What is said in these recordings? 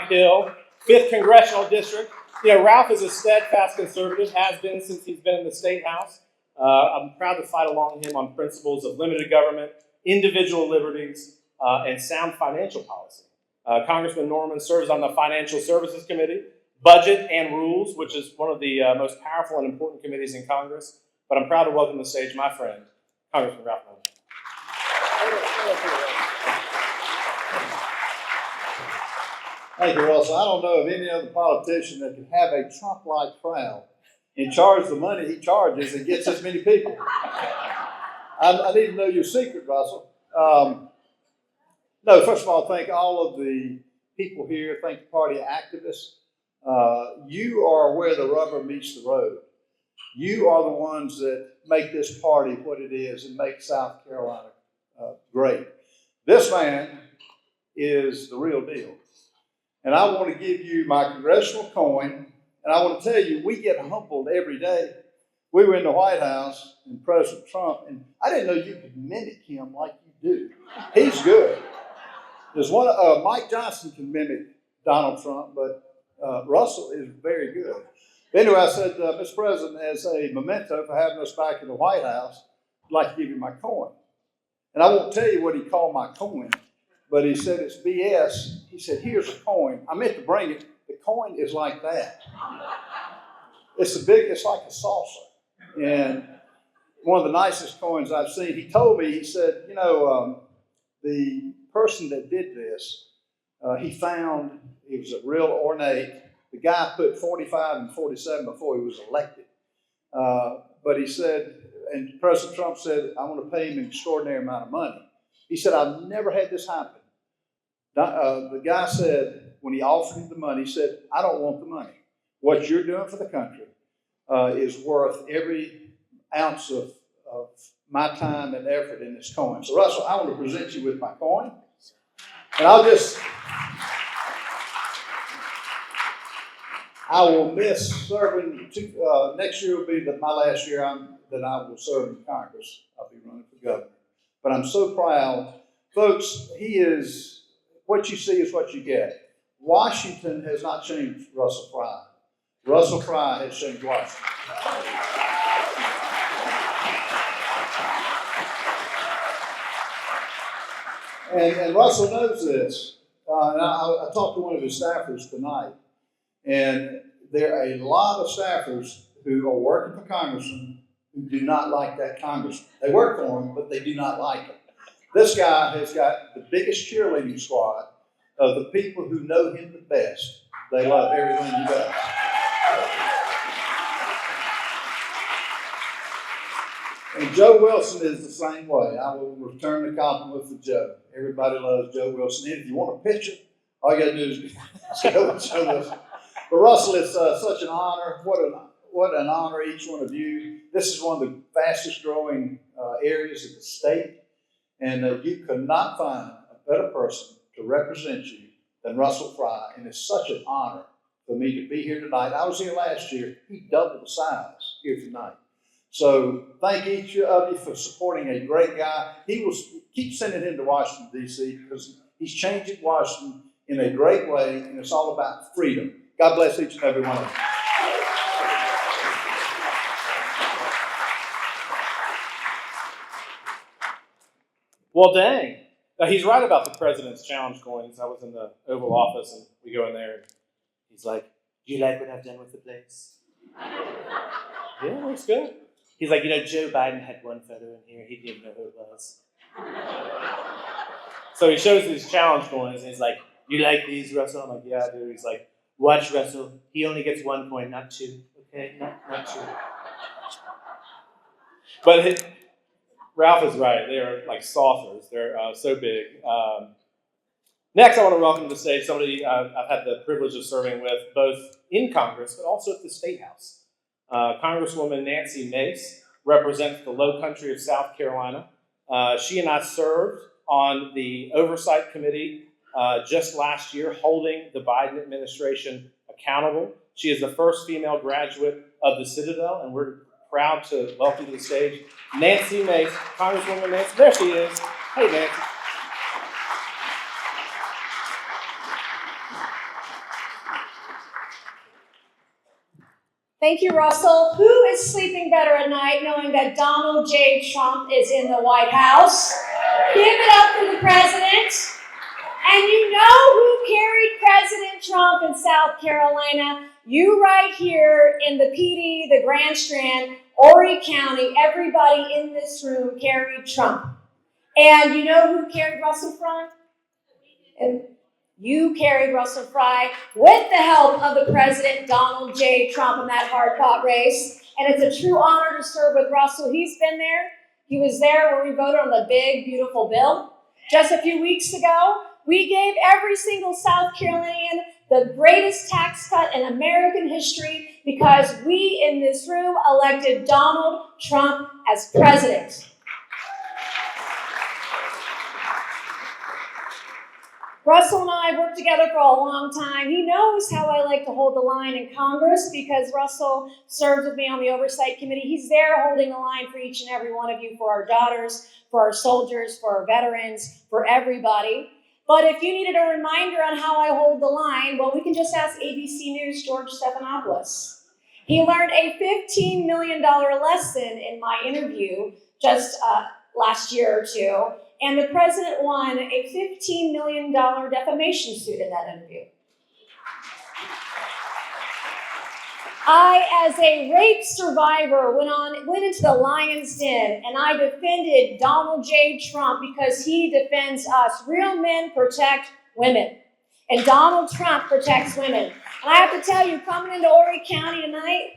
Rock Hill, 5th Congressional District. You know, Ralph is a steadfast conservative, has been since he's been in the State House. I'm proud to fight along him on principles of limited government, individual liberties, and sound financial policy. Congressman Norman serves on the Financial Services Committee, Budget and Rules, which is one of the most powerful and important committees in Congress. But I'm proud to welcome to the stage my friend, Congressman Ralph Norman. Thank you, Russell. I don't know of any other politician that can have a Trump-like crowd and charge the money he charges and gets as many people. I need to know your secret, Russell. No, first of all, thank all of the people here. Thank the party activists. You are where the rubber meets the road. You are the ones that make this party what it is and make South Carolina great. This man is the real deal. And I want to give you my congressional coin, and I want to tell you, we get humbled every day. We were in the White House and President Trump, and I didn't know you could mimic him like you do. He's good. There's one, Mike Johnson can mimic Donald Trump, but Russell is very good. Anyway, I said, Mr. President, as a memento for having us back in the White House, I'd like to give you my coin. And I won't tell you what he called my coin, but he said it's BS. He said, here's a coin. I meant to bring it. The coin is like that. It's like a saucer. And one of the nicest coins I've seen. He told me, he said, you know, the person that did this, he found, it was a real ornate. The guy put 45 and 47 before he was elected. But he said, and President Trump said, I want to pay him an extraordinary amount of money. He said, I've never had this happen. The guy said, when he offered him the money, he said, I don't want the money. What you're doing for the country is worth every ounce of my time and effort in this coin. So, Russell, I want to present you with my coin. And I will miss serving. Next year will be my last year that I will serve in Congress. I'll be running for governor. But I'm so proud. Folks, he is, what you see is what you get. Washington has not changed Russell Fry. Russell Fry has changed Washington. And Russell knows this. And I talked to one of his staffers tonight. And there are a lot of staffers who are working for congressmen who do not like that congressman. They work for him, but they do not like him. This guy has got the biggest cheerleading squad of the people who know him the best. They love everything he does. And Joe Wilson is the same way. I will return the compliment to Joe. Everybody loves Joe Wilson. And if you want a picture, all you got to do is go with Joe Wilson. But Russell, it's such an honor. What an honor, each one of you. This is one of the fastest growing areas of the state. And you could not find a better person to represent you than Russell Fry. And it's such an honor for me to be here tonight. I was here last year. He doubled the size here tonight. So thank each of you for supporting a great guy. Keep sending him to Washington, D.C. because he's changing Washington in a great way, and it's all about freedom. God bless each and every one of you. Well, dang. He's right about the President's Challenge coins. I was in the Oval Office, and we go in there, and he's like, do you like what I've done with the place? Yeah, looks good. He's like, you know, Joe Biden had one photo in here. He didn't know who it was. So he shows these challenge coins, and he's like, you like these, Russell? I'm like, yeah, I do. He's like, watch, Russell. He only gets 1 coin, not 2. Okay, not 2. But Ralph is right. They are like saucers. They're so big. Next, I want to welcome to the stage somebody I've had the privilege of serving with, both in Congress, but also at the State House. Congresswoman Nancy Mace represents the Low Country of South Carolina. She and I served on the Oversight Committee just last year, holding the Biden administration accountable. She is the first female graduate of the Citadel, and we're proud to welcome to the stage Nancy Mace, Congresswoman Nancy. There she is. Hey, Nancy. Thank you, Russell. Who is sleeping better at night knowing that Donald J. Trump is in the White House? Give it up for the president. And you know who carried President Trump in South Carolina? You right here in the PD, the Grand Strand, Horry County, everybody in this room carried Trump. And you know who carried Russell Fry? And you carried Russell Fry with the help of the President Donald J. Trump in that hard-fought race. And it's a true honor to serve with Russell. He's been there. He was there when we voted on the big, beautiful bill. Just a few weeks ago, we gave every single South Carolinian the greatest tax cut in American history because we in this room elected Donald Trump as president. Russell and I have worked together for a long time. He knows how I like to hold the line in Congress because Russell serves with me on the Oversight Committee. He's there holding the line for each and every one of you, for our daughters, for our soldiers, for our veterans, for everybody. But if you needed a reminder on how I hold the line, well, we can just ask ABC News' George Stephanopoulos. He learned a $15 million lesson in my interview just last year or two. And the president won a $15 million defamation suit in that interview. I, as a rape survivor, went into the lion's den and I defended Donald J. Trump because he defends us. Real men protect women. And Donald Trump protects women. And I have to tell you, coming into Horry County tonight,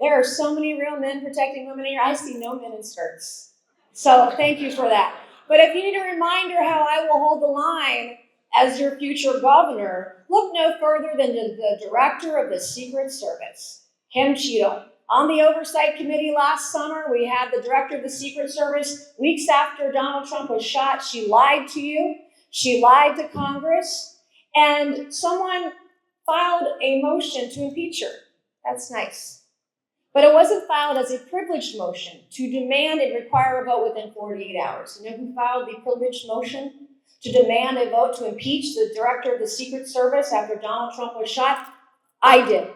there are so many real men protecting women here. I see no men in skirts. So thank you for that. But if you need a reminder how I will hold the line as your future governor, look no further than the director of the Secret Service, Kim Cheadle. On the Oversight Committee last summer, we had the director of the Secret Service. Weeks after Donald Trump was shot, she lied to you. She lied to Congress. And someone filed a motion to impeach her. That's nice. But it wasn't filed as a privileged motion to demand and require a vote within 48 hours. You know who filed the privileged motion to demand a vote to impeach the director of the Secret Service after Donald Trump was shot? I did.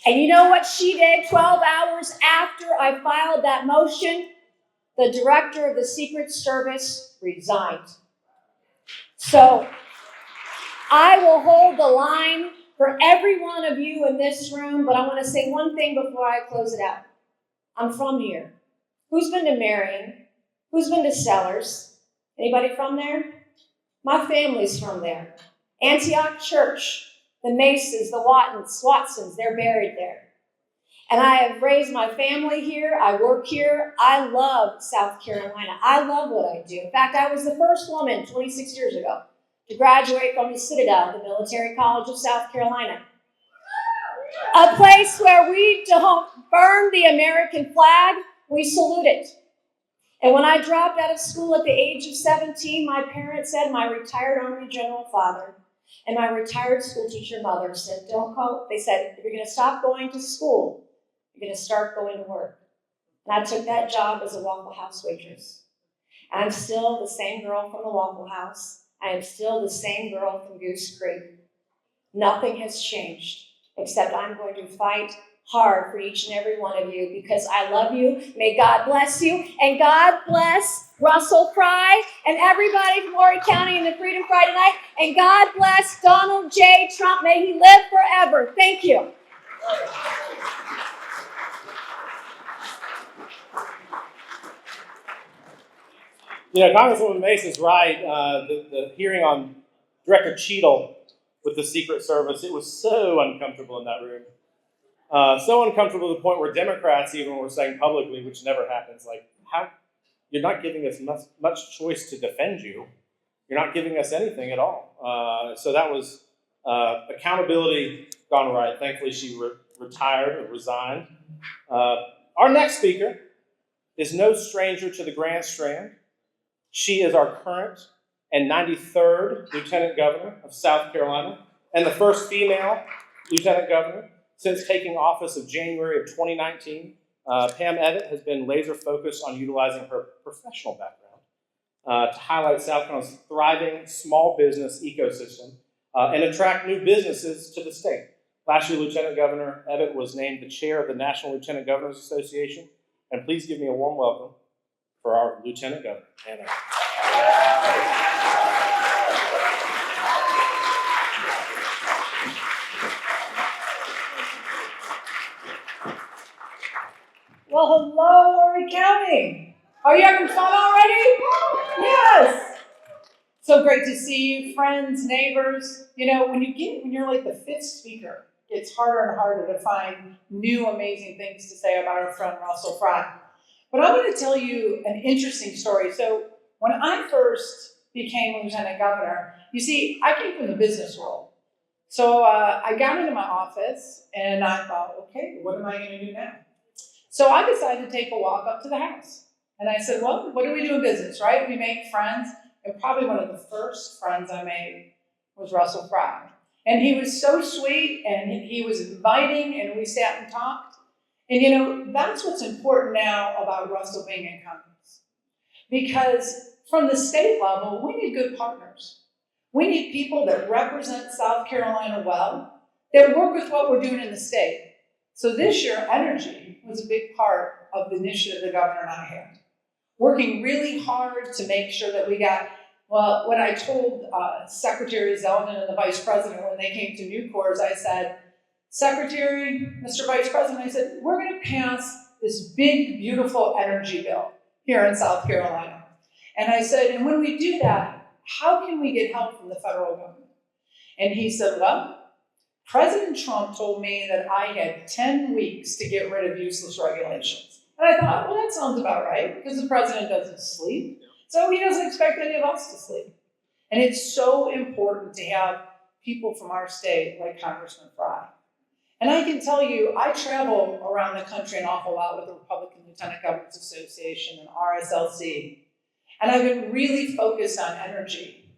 And you know what she did 12 hours after I filed that motion? The director of the Secret Service resigned. So I will hold the line for every one of you in this room, but I want to say one thing before I close it out. I'm from here. Who's been to Marion? Who's been to Sellers? Anybody from there? My family's from there. Antioch Church, the Maces, the Watsons, they're buried there. And I have raised my family here. I work here. I love South Carolina. I love what I do. In fact, I was the first woman 26 years ago to graduate from the Citadel, the Military College of South Carolina. A place where we don't burn the American flag, we salute it. And when I dropped out of school at the age of 17, my parents said, my retired Army General father and my retired school teacher mother said, they said, if you're going to stop going to school, you're going to start going to work. And I took that job as a Waffle House waitress. And I'm still the same girl from the Waffle House. I am still the same girl from Goose Creek. Nothing has changed, except I'm going to fight hard for each and every one of you because I love you. May God bless you, and God bless Russell Fry and everybody from Horry County and the Freedom Fry tonight, and God bless Donald J. Trump. May he live forever. Thank you. You know, Congresswoman Mace is right. The hearing on Director Cheadle with the Secret Service, it was so uncomfortable in that room. So uncomfortable to the point where Democrats even were saying publicly, which never happens, like, how you're not giving us much choice to defend you. You're not giving us anything at all. So that was accountability gone right. Thankfully, she retired or resigned. Our next speaker is no stranger to the Grand Strand. She is our current and 93rd Lieutenant Governor of South Carolina and the first female Lieutenant Governor since taking office of January of 2019. Pam Evatt has been laser focused on utilizing her professional background to highlight South Carolina's thriving small business ecosystem and attract new businesses to the state. Last year, Lieutenant Governor Abbott was named the chair of the National Lieutenant Governors Association. And please give me a warm welcome for our Lieutenant Governor, Anna. Well, hello, Horry County. Are you having fun already? Yes. So great to see you, friends, neighbors. You know, when you're like the fifth speaker, it's harder and harder to find new amazing things to say about our friend Russell Fry. But I'm going to tell you an interesting story. So when I first became lieutenant governor, you see, I came from the business world. So I got into my office and I thought, okay, what am I going to do now? So I decided to take a walk up to the house. And I said, well, what do we do in business, right? We make friends. And probably one of the first friends I made was Russell Fry. And he was so sweet and he was inviting and we sat and talked. And you know, that's what's important now about Russell being in Congress. Because from the state level, we need good partners. We need people that represent South Carolina well, that work with what we're doing in the state. So this year, energy was a big part of the initiative the governor and I had. Working really hard to make sure that we got, well, when I told Secretary Zeldin and the Vice President when they came to Newcourts, I said, Secretary, Mr. Vice President, I said, we're going to pass this big, beautiful energy bill here in South Carolina. And I said, and when we do that, how can we get help from the federal government? And he said, well, President Trump told me that I had 10 weeks to get rid of useless regulations. And I thought, well, that sounds about right, because the president doesn't sleep, so he doesn't expect any of us to sleep. And it's so important to have people from our state like Congressman Fry. And I can tell you, I travel around the country an awful lot with the Republican Lieutenant Governors Association and RSLC. And I've been really focused on energy.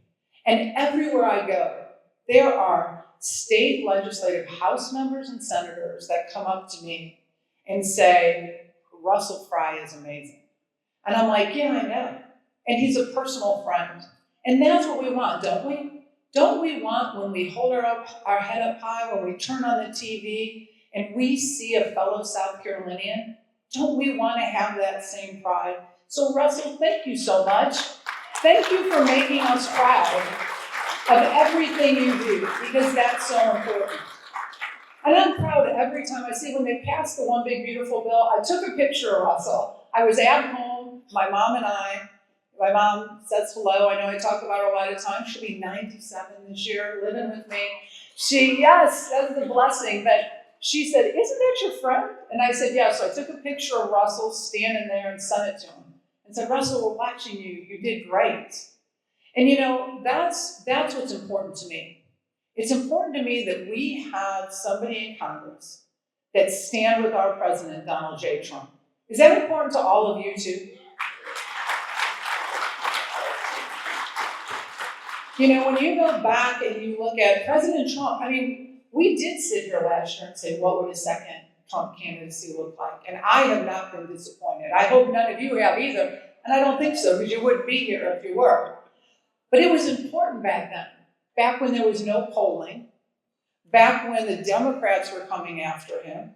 And everywhere I go, there are state legislative House members and senators that come up to me and say, Russell Fry is amazing. And I'm like, yeah, I know. And he's a personal friend. And that's what we want, don't we? Don't we want, when we hold our head up high, when we turn on the TV and we see a fellow South Carolinian, don't we want to have that same pride? So Russell, thank you so much. Thank you for making us proud of everything you do, because that's so important. And I'm proud every time I see when they pass the One Big Beautiful Bill. I took a picture of Russell. I was at home, my mom and I. My mom says hello. I know I talk about her a lot of times. She'll be 97 this year, living with me. Yes, that's the blessing. But she said, isn't that your friend? And I said, yes. So I took a picture of Russell standing there and sent it to him. And said, Russell, we're watching you. You did great. And you know, that's what's important to me. It's important to me that we have somebody in Congress that stand with our president, Donald J. Trump. Is that important to all of you too? You know, when you go back and you look at President Trump, I mean, we did sit here last year and say, what would a second Trump candidacy look like? And I have not been disappointed. I hope none of you have either. And I don't think so, because you wouldn't be here if you were. But it was important back then, back when there was no polling, back when the Democrats were coming after him.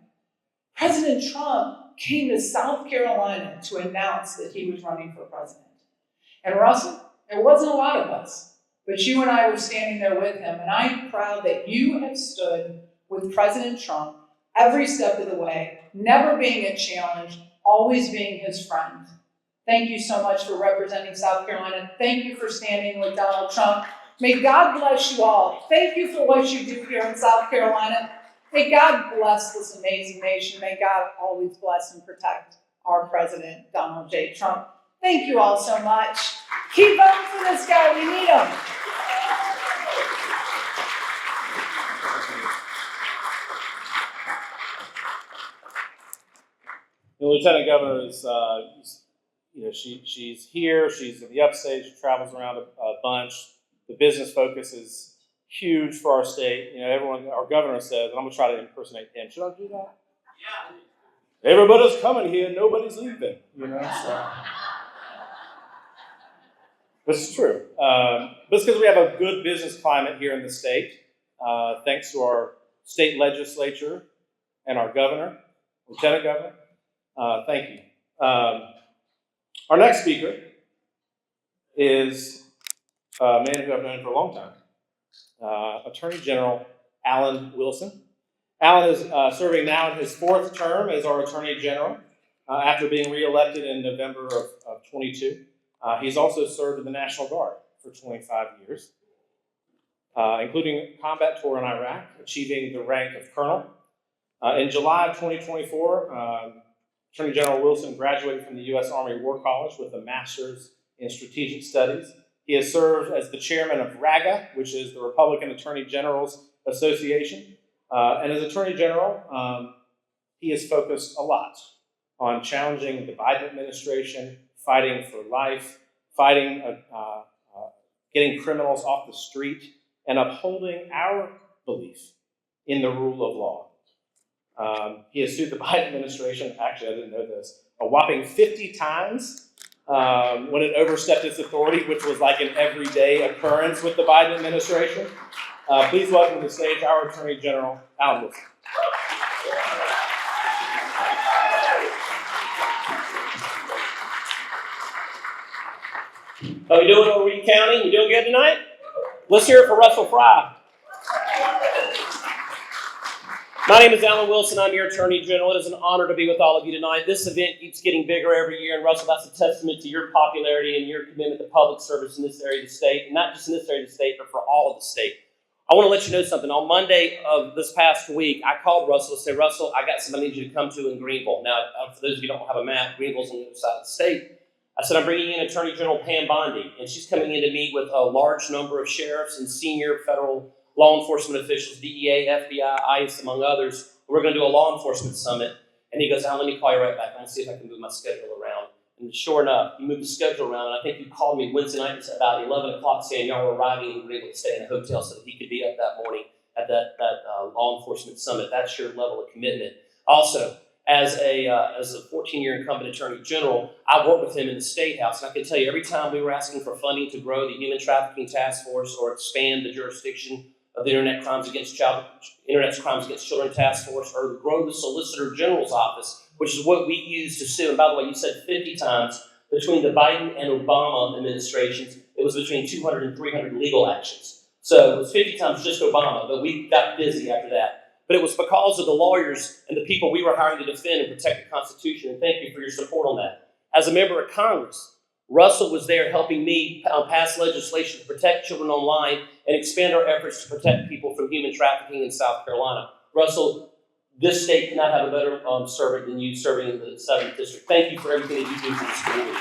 President Trump came to South Carolina to announce that he was running for president. And Russell, there wasn't a lot of us, but you and I were standing there with him, and I'm proud that you have stood with President Trump every step of the way, never being a challenge, always being his friend. Thank you so much for representing South Carolina. Thank you for standing with Donald Trump. May God bless you all. Thank you for what you do here in South Carolina. May God bless this amazing nation. May God always bless and protect our president, Donald J. Trump. Thank you all so much. Keep voting for this guy. We need him. The Lieutenant Governor is, she's here, she's in the upstate, she travels around a bunch. The business focus is huge for our state. You know, everyone, our governor says, and I'm gonna try to impersonate him. Should I do that? Yeah. Everybody's coming here, nobody's leaving, so. This is true. But it's because we have a good business climate here in the state, thanks to our state legislature, and our governor, lieutenant governor. Thank you. Our next speaker is a man who I've known for a long time, Attorney General Alan Wilson. Alan is serving now in his fourth term as our Attorney General after being reelected in November of 22. He's also served in the National Guard for 25 years, including a combat tour in Iraq, achieving the rank of colonel. In July of 2024, Attorney General Wilson graduated from the U.S. Army War College with a master's in strategic studies. He has served as the chairman of RAGA, which is the Republican Attorney General's Association. And as Attorney General, he has focused a lot on challenging the Biden administration, fighting for life, fighting, getting criminals off the street, and upholding our belief in the rule of law. He has sued the Biden administration, actually I didn't know this, a whopping 50 times when it overstepped its authority, which was like an everyday occurrence with the Biden administration. Please welcome to the stage our Attorney General, Alan Wilson. How you doing over Reed County? You doing good tonight? Let's hear it for Russell Fry. My name is Alan Wilson. I'm your Attorney General. It is an honor to be with all of you tonight. This event keeps getting bigger every year, and Russell, that's a testament to your popularity and your commitment to public service in this area of the state, and not just in this area of the state, but for all of the state. I want to let you know something. On Monday of this past week, I called Russell to say, Russell, I got somebody I need you to come to in Greenville. Now, for those of you who don't have a map, Greenville's on the other side of the state. I said, I'm bringing in Attorney General Pam Bondi, and she's coming in to meet with a large number of sheriffs and senior federal law enforcement officials, DEA, FBI, ICE, among others. We're going to do a law enforcement summit. And he goes, Alan, let me call you right back. I'm going to see if I can move my schedule around. And sure enough, he moved the schedule around. And I think you called me Wednesday night at about 11 o'clock saying y'all were arriving and were able to stay in a hotel so that he could be up that morning at that law enforcement summit. That's your level of commitment. Also, as a 14-year incumbent Attorney General, I worked with him in the State House. And I can tell you, every time we were asking for funding to grow the Human Trafficking Task Force or expand the jurisdiction of the Internet Crimes Against Children Task Force, or grow the Solicitor General's office, which is what we use to sue. And by the way, you said 50 times between the Biden and Obama administrations, it was between 200 and 300 legal actions. So it was 50 times just Obama, but we got busy after that. But it was because of the lawyers and the people we were hiring to defend and protect the Constitution. And thank you for your support on that. As a member of Congress, Russell was there helping me pass legislation to protect children online and expand our efforts to protect people from human trafficking in South Carolina. Russell, this state cannot have a better servant than you serving in the 7th District. Thank you for everything that you do for this community.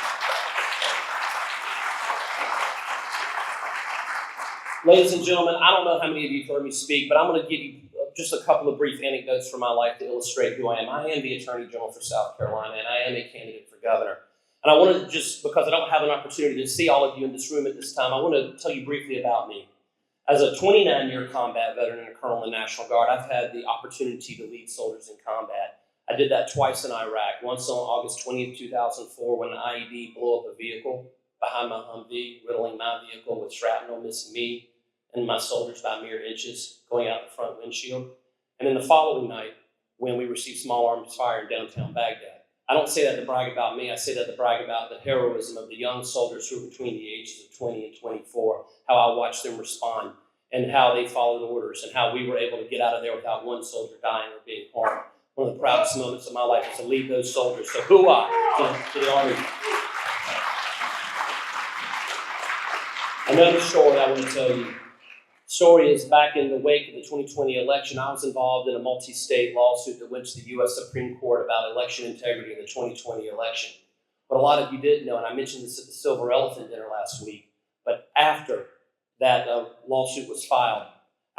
Ladies and gentlemen, I don't know how many of you have heard me speak, but I'm going to give you just a couple of brief anecdotes from my life to illustrate who I am. I am the Attorney General for South Carolina, and I am a candidate for governor. And I wanted to just, because I don't have an opportunity to see all of you in this room at this time, I want to tell you briefly about me. As a 29-year combat veteran and a colonel in the National Guard, I've had the opportunity to lead soldiers in combat. I did that twice in Iraq, once on August 20th, 2004, when an IED blew up a vehicle behind my Humvee, riddling my vehicle with shrapnel, missing me and my soldiers by mere inches, going out the front windshield. And then the following night, when we received small arms fire in downtown Baghdad. I don't say that to brag about me. I say that to brag about the heroism of the young soldiers who are between the ages of 20 and 24, how I watched them respond and how they followed orders and how we were able to get out of there without one soldier dying or being harmed. One of the proudest moments of my life is to lead those soldiers. So hoo-ah to the Army. Another story I want to tell you. Story is back in the wake of the 2020 election, I was involved in a multi-state lawsuit that went to the U.S. Supreme Court about election integrity in the 2020 election. What a lot of you didn't know, and I mentioned this at the Silver Elephant Dinner last week, but after that lawsuit was filed,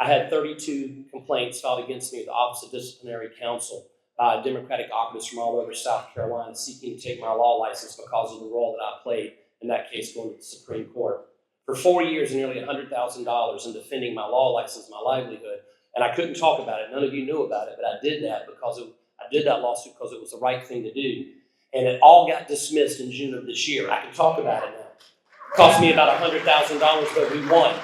I had 32 complaints filed against me at the Office of Disciplinary Counsel by Democratic operatives from all over South Carolina seeking to take my law license because of the role that I played in that case going to the Supreme Court. For 4 years and nearly $100,000 in defending my law license, my livelihood, and I couldn't talk about it. None of you knew about it, but I did that I did that lawsuit because it was the right thing to do. And it all got dismissed in June of this year. I can talk about it now. It cost me about $100,000, but we won.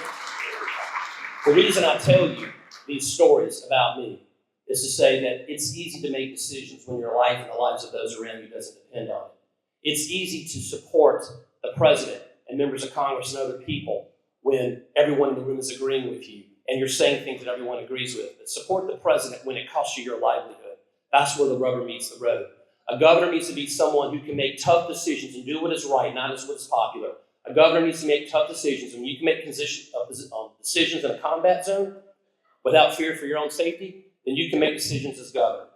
The reason I tell you these stories about me is to say that it's easy to make decisions when your life and the lives of those around you doesn't depend on it. It's easy to support the president and members of Congress and other people when everyone in the room is agreeing with you and you're saying things that everyone agrees with. But support the president when it costs you your livelihood. That's where the rubber meets the road. A governor needs to be someone who can make tough decisions and do what is right, not just what's popular. A governor needs to make tough decisions. When you can make decisions in a combat zone without fear for your own safety, then you can make decisions as governor.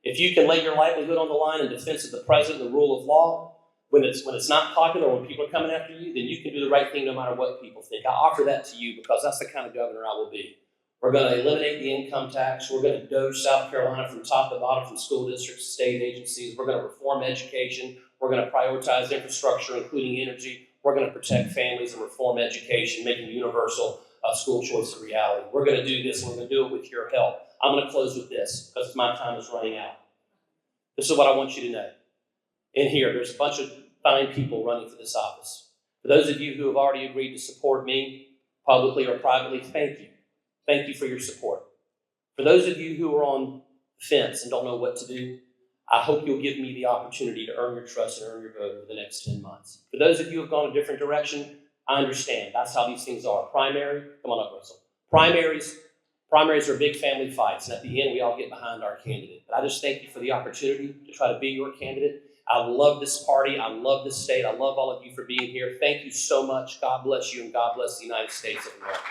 If you can lay your livelihood on the line in defense of the president and the rule of law, when it's not popular, when people are coming after you, then you can do the right thing no matter what people think. I offer that to you because that's the kind of governor I will be. We're going to eliminate the income tax. We're going to doge South Carolina from top to bottom, from school districts to state agencies. We're going to reform education. We're going to prioritize infrastructure, including energy. We're going to protect families and reform education, making universal school choice a reality. We're going to do this, and we're going to do it with your help. I'm going to close with this because my time is running out. This is what I want you to know. In here, there's a bunch of fine people running for this office. For those of you who have already agreed to support me, publicly or privately, thank you. Thank you for your support. For those of you who are on the fence and don't know what to do, I hope you'll give me the opportunity to earn your trust and earn your vote over the next 10 months. For those of you who have gone a different direction, I understand. That's how these things are. Primary, come on up, Russell. Primaries are big family fights, and at the end, we all get behind our candidate. But I just thank you for the opportunity to try to be your candidate. I love this party. I love this state. I love all of you for being here. Thank you so much. God bless you, and God bless the United States of America.